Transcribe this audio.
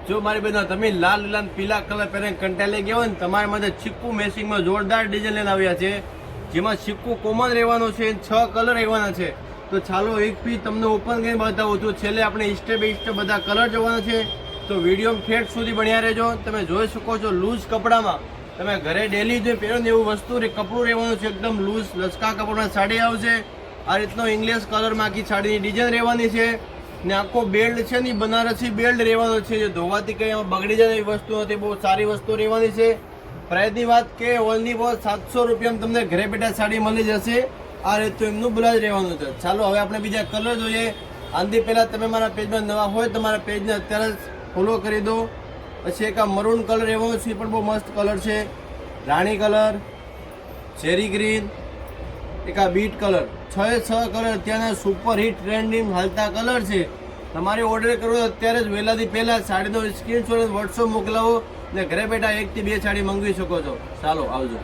જો મારી બહેનો તમે લાલ લીલા પીલા કલર પહેરીને કંટાળી ગયા હોય ને, તમારા માટે ચીકુ મેચિંગમાં જોરદાર ડિઝાઇન લઈને આવ્યા છે, જેમાં ચીકુ કોમન રહેવાનો છે, 6 કલર રહેવાના છે. તો ચાલો એક પીસ તમને ઓપન કરીને બતાવું છું. છેલ્લે આપણે સ્ટેપ બાય સ્ટેપ બધા કલર જોવાના છે, તો વિડીયો ઠેઠ સુધી બન્યા રહેજો. તમે જોઈ શકો છો લૂઝ કપડામાં તમે ઘરે ડેલી જે પહેરો ને એવું વસ્તુ કપડું રહેવાનું છે, એકદમ લૂઝ લચકા કપડામાં સાડી આવશે. આ રીતનો ઇંગ્લિશ કલરમાં આખી સાડીની ડિઝાઇન રહેવાની છે ને આખો બેલ્ટ છે ને બનારસી બેલ્ટ રહેવાનો છે, જે ધોવાથી કંઈ એમાં બગડી જાય એવી વસ્તુ નથી, બહુ સારી વસ્તુ રહેવાની છે. પ્રાઇસની વાત કે ઓનલી 700 રૂપિયામાં તમને ઘરે બેઠા સાડી મળી જશે. આ રીતનું એમનું બ્લાઉઝ રહેવાનું છે. ચાલો હવે આપણે બીજા કલર જોઈએ. આનાથી પહેલાં તમે મારા પેજમાં નવા હોય તમારા પેજને અત્યારે જ ફોલો કરી દો. પછી એક આ મરૂન કલર રહેવાનો છે, પણ બહુ મસ્ત કલર છે. રાણી કલર, ચેરી ગ્રીન, એક આ બીટ કલર, 6 કલર અત્યારના સુપર હિટ ટ્રેન્ડિંગ હાલતા કલર છે. તમારે ઓર્ડર કરવો અત્યારે જ વહેલાથી પહેલાં સાડીનો સ્ક્રીનશોટ વોટ્સઅપ મોકલાવો ને ઘરે બેઠા 1 થી 2 સાડી મંગાવી શકો છો. ચાલો આવજો.